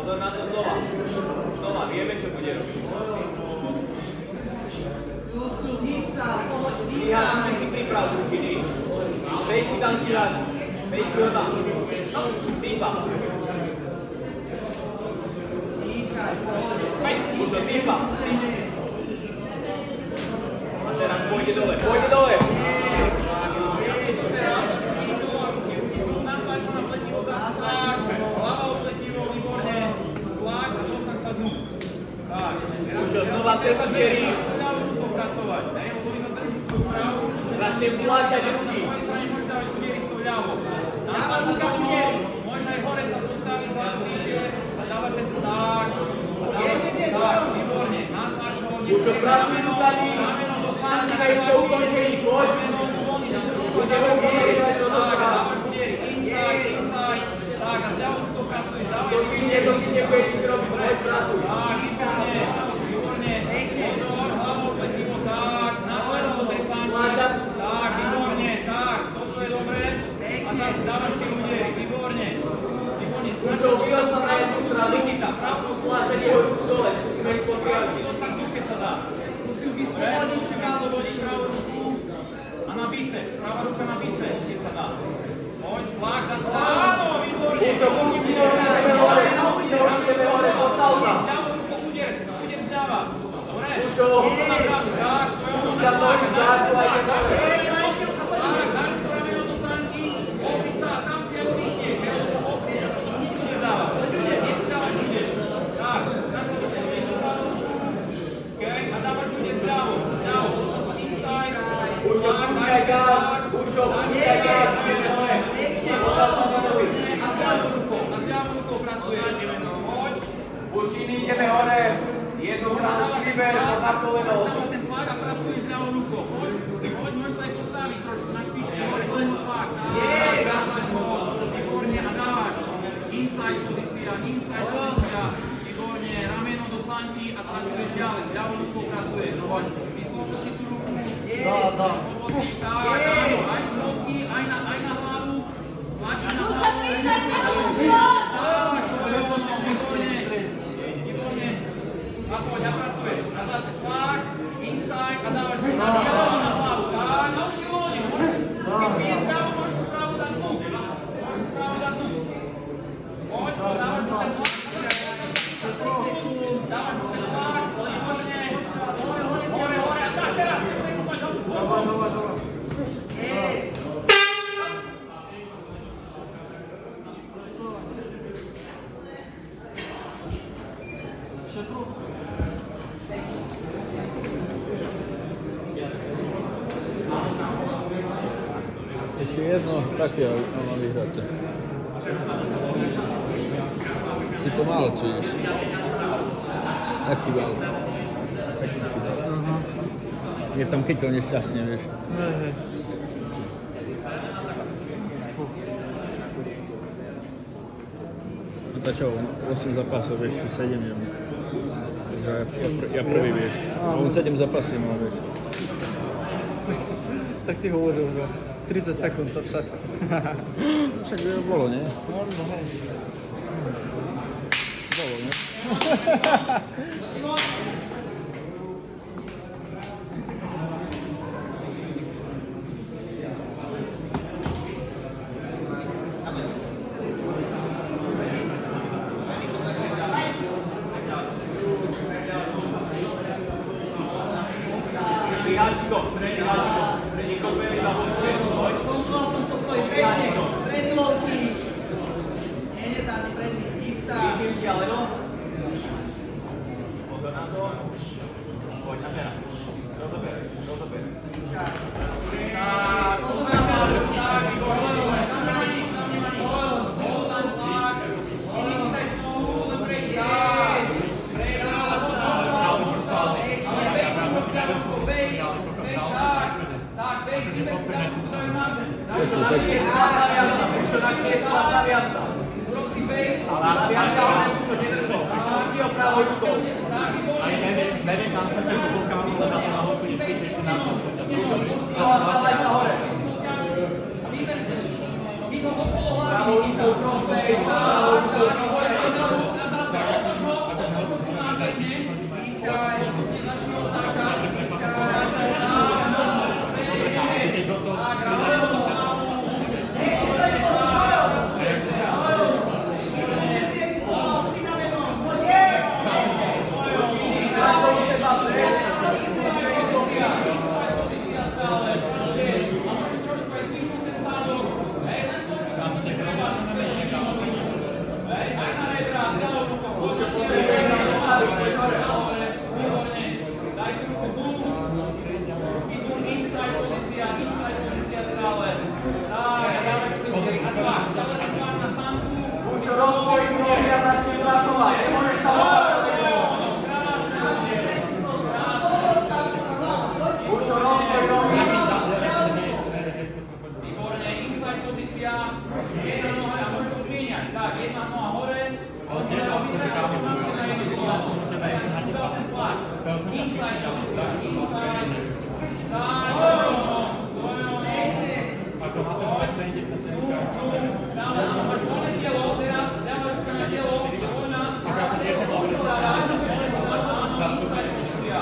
Pozor na to znova. Znova, vieme, čo bude robiť. Hýbsa, si priprav rušiny. Fejku tam hýbsa. Fejku ho tam. Týpa. Už ho týpa. A teraz pôjde dole. Pôjde dole. Už ho znova cez diery. Začne vtláčať ruky. Možno aj hore sa postaviť za vyššie a dávať ten tak. Tak, výborne. Natlač ho. Už ho pracuj rukami. Sanka je to ukončení. Poď. Bude ho ukončovať do toho. Dávaš diery. Inside, inside. Tak, a zľavu to pracuješ. Dokývne, budeš robiť. Poď, pracuj. Tak, výborne. Výborne. Pozor, hlavou pletivo. Tak, natlač do tej sanky. Tak, výborne. Tak, toto je dobré. A zase dávaš tie udiery. Výborne. Výborne. Už ho vyhľad sa na jednu stranu. Nikita, pravdu stláčať jeho ruku dole. Musíme ísť potriať. Dostať tu, keď sa dá. Musí vyslobodiť pravú ruku a na biceps. Pravá ruka na biceps, keď sa dá. Poď, tlak, zase dá. Áno, výborne. Už ho pustíme hore. Pustíme hore. Postav sa. Zľavou rukou udier zľava. Dobre. Už ho. Tak, to je ono. Už tam nohy zdátu aj keď hore. Tak, dáš to rameno do sanky. Opri sa, tam si aj oddychne. Keď sa oprieš a potom nikto nedáva. Keď si dávaš udier. Tak, zase by sa späť do pravú ruku. Okay, a dávaš udier zľavou. Zľavou, dostal sa inside. Už ho púšťaj gár. Už ho púšťaj gár. Postav sa za nohy. A zľavou rukou pracuješ. Poď. Už iný ideme hore. Jednu stranu si vyber, na koleno. Dávaj ten tlak a pracuješ zľavou rukou. Poď, môžeš sa aj postaviť trošku na špičke. Hore, ten tlak. Tak, dávaš ho. Výborne a dávaš. Inside pozícia. Výborne, rameno do sanky a pracuješ ďalej. Zľavou rukou pracuješ. Poď, vyslobod si tú ruku. Tak, áno, aj z mozgy, aj na hlavu. Tlačíš na hlavu. Dávaš to, výborne. A poď, a pracuješ. A zase tlak, inside a dávaš ho na hlavu. Tak, na uši loni. Keď piješ zľavu, môžeš si právu dať dnu. Poď, dávaš ho ten tlak. Dávaš ho ten tlak, výborne. Hore, a tak, teraz, poď, hop. Ešte jedno také, ale mám vyhráte. Si to málo, či ješ? Taký bal. Je tam kytel nešťastne, vieš. No to čo, 8 zápasov, vieš, čo 7 jem. Ja prvý, vieš. On 7 zápasov mal, vieš. Tak ty hovoril, že 30 sekúnd to všetko. Však by bolo, nie? Bolo, nie? Priháčiko, predníko veľmi zavoduje, poď. Kontrola v tom postoji, predný lovky. Nie, zadný, predný, hýbsa. Vyšším vzdialeno. Pozor na to. Poď, a teraz. Rozober. Pozor na to. Neviem, kam sa tým pokoukám, ale na to nahoru, když píšeš na to. Stávaj sa hore. Pravou rukou crossface, pravou rukou crossface. Už rozpoj nohy a začne pracovať. Nemôžeš tam už rozpoj nohy. Výborne, inside pozícia, jedna noha a môžeš to zmieniať. Tak, jedna noha hore, ale tiež na jednu nohu. Ten flak. Inside pozícia, inside. Tak, stále máš voľné telo, teraz dávaj ruka na telo, voľná. Inside pozícia.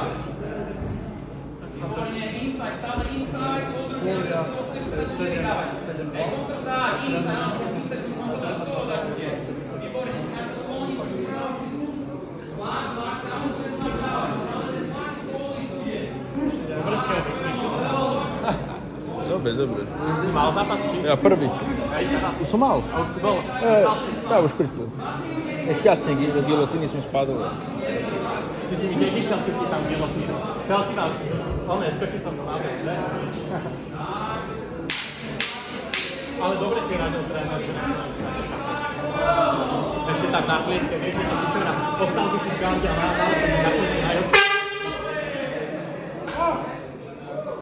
Výborne, inside, stále inside, pozor, to chceš teraz dávať. Kontra, tak, inside sú kontra z toho dáš kde. Výborne, snaž sa uvoľniť si upravu. Tlak, stále ten tlak dávať, stále ten tlak pozície. Dobre, dobre. Si mal zápas, či? Ja prvý. Už som mal. A už si bol? Tá, už škrtil. Nešťastne, gilotiny som spadol. Ty si mi tiež išiel, keď ti tam gilotínu. Chcel si nás, skočil som na zem, ne? Ale dobre ti radil tréner, že ešte tak na klietke, vieš, že to včera postavil si gardia na najlepšie.